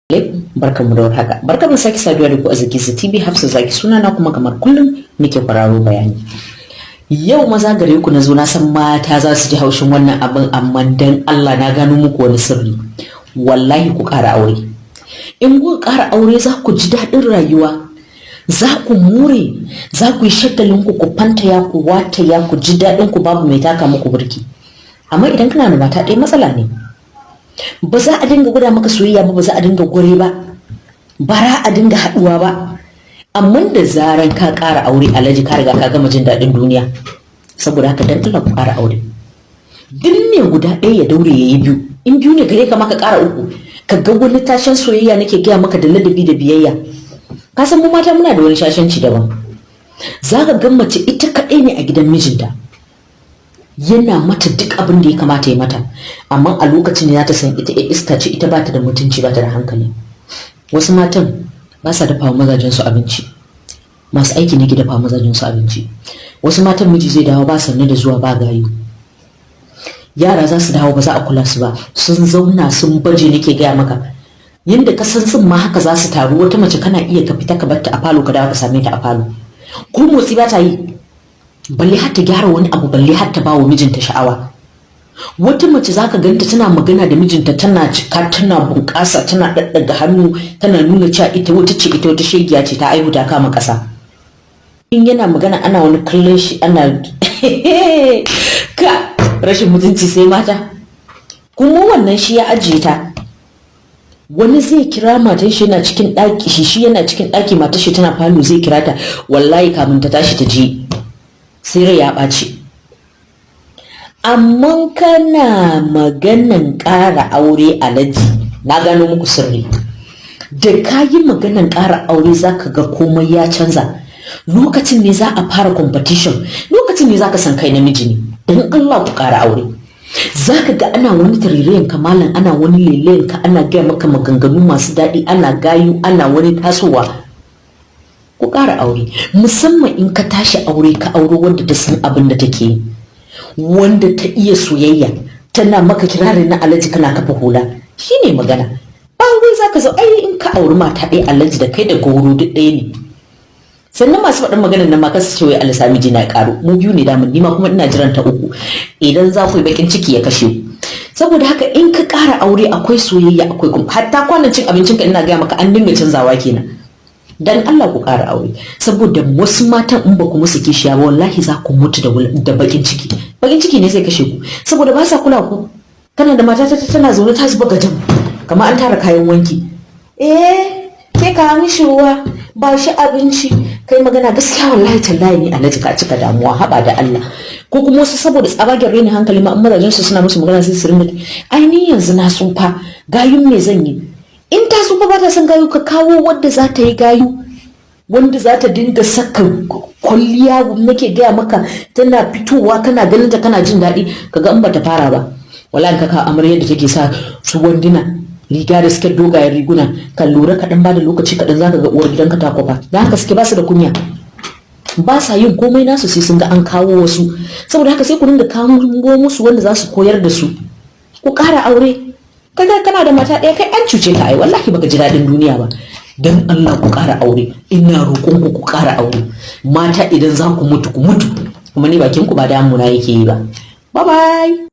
Barkanmu da warhaka. Barkanmu sake saduwa da ku a Zakisu TV. Hafsa Zaki sunana kuma kamar kullum nake kwararo bayani. Yau maza gare ku na zo, na san mata za su ji haushin wannan abin, amma dan Allah na gano muku wani sirri. Wallahi ku ƙara aure. In ku ƙara aure za ku ji daɗin rayuwa. Za ku more, za ku yi shagalin ku fantaya ku wataya ku ji daɗin ku, babu mai taka muku burki. Amma idan kana da mata ɗaya matsala ne. Ba za a dinga gwada maka soyayya ba za a dinga gore ba, bara a dinga haduwa ba. Amma da zaran ka ƙara aure alaji, ka riga ka gama jin daɗin duniya. Saboda haka dan Allah ku ƙara aure. Duk ne guda ɗaya ya daure yayi biyu, in biyu ne gare ka maka ƙara uku. Ka ga wani tashin soyayya nake gaya maka da ladabi da biyayya. Ka san mu mata muna da wani shashanci daban. Za ka ga mace ita kaɗai ne a gidan mijinta, yana mata duk abin da ya kamata ya mata, amma a lokacin da za ta san ita iska ce, ita ba ta da mutunci, ba ta da hankali. Wasu matan ba sa dafa mazajen su abinci, masu aiki ne ke dafa mazajen su abinci. Wasu matan miji zai dawo ba sanne da zuwa, ba gayu. Yara za su dawo ba za a kula su ba, sun zauna sun baje, nake gaya maka. Yanda ka san sun ma haka za su taru. Wata mace kana iya ka fita ka bar ta a falo, ka dawo ka same ta a falo, ko motsi ba ta yi, balle har ta gyara wani abu, balle har ta bawa mijinta sha'awa. Wata mace zaka ganta tana magana da mijinta, tana cika, tana bunƙasa, tana daddaga hannu, tana nuna cewa ita wata ce, ita wata shegiya ce, ta aihu ta kama ƙasa. In yana magana ana wani kallon shi, ana ka rashin mutunci sai mata. Kuma wannan shi ya ajiye ta. Wani zai kira matan shi yana cikin ɗaki, shi yana cikin ɗaki, matar shi tana falo, zai kira ta, wallahi kamun ta tashi ta je sai rai ya ɓaci. Amma kana maganan ƙara aure alaji, na gano muku sirri. Da ka yi maganan ƙara aure za ka ga komai ya canza. Lokacin ne za a fara competition, lokacin ne za ka san kai namiji ne. Don Allah ku ƙara aure. Za ka ga ana wani tarirayen kamalan, ana wani lelayen ka, ana gaya maka maganganu masu daɗi, ana gayu, ana wani tasowa. Ku ƙara aure, musamman in ka tashi aure, ka auro wanda ta san abin da take yi, wanda ta iya soyayya, tana maka kirari na alaji, kana kafa hula. Shine magana. Ba wai zaka zo ai in ka auri mata ɗaya alaji, da kai da goro duk ɗaya ne. Sannan masu faɗin maganar nan ma kasu ce wai Allah sami jina ya ƙaru. Mu biyu ne damun, ni ma kuma ina jiran ta uku. Idan za ku yi bakin ciki ya kashe ku. Saboda haka in ka ƙara aure akwai soyayya, akwai kuma hatta kwanan cin abincinka ina gaya maka an dinga canzawa kenan. Dan Allah ku ƙara aure, saboda wasu matan in ba ku musu kishiya ba wallahi za ku mutu da bakin ciki. Bakin ciki ne zai kashe ku, saboda ba sa kula ku. Kana da mata ta tana zaune ta zuba gajan kamar an tara kayan wanki. Ke ka mishi ruwa, ba shi abinci, kai magana gaskiya wallahi tallahi ne alaji ka cika damuwa, haba da Allah. Ko kuma wasu saboda tsabagen rainin hankali ma mazajen su suna musu magana sai su rinda, ai ni yanzu na tsufa, gayun me zan yi? In ta tsufa ba ta san gayu, ka kawo wadda za ta yi gayu, wanda za ta dinga saka kwalliya, nake gaya maka, tana fitowa kana ganin ta kana jin daɗi. Kaga in ba ta fara ba wallahi ka kawo amaryar da take sa su wanduna, riga da suke dogayen riguna, kan lura kaɗan ba da lokaci kaɗan zaka ga uwar gidanka ta kwafa. Da haka suke ba su da kunya, ba sa yin komai nasu sai sun ga an kawo wasu. Saboda haka sai ku dinga kawo musu wanda za su koyar da su. Ku ƙara aure. Kaga kana da mata ɗaya, kai an cuce ka ai, wallahi baka ji daɗin duniya ba. Dan Allah ku ƙara aure, ina roƙon ku ƙara aure. Mata idan za ku mutu ku mutu, kuma ni bakin ku ba damuna yake yi ba. Bye bye.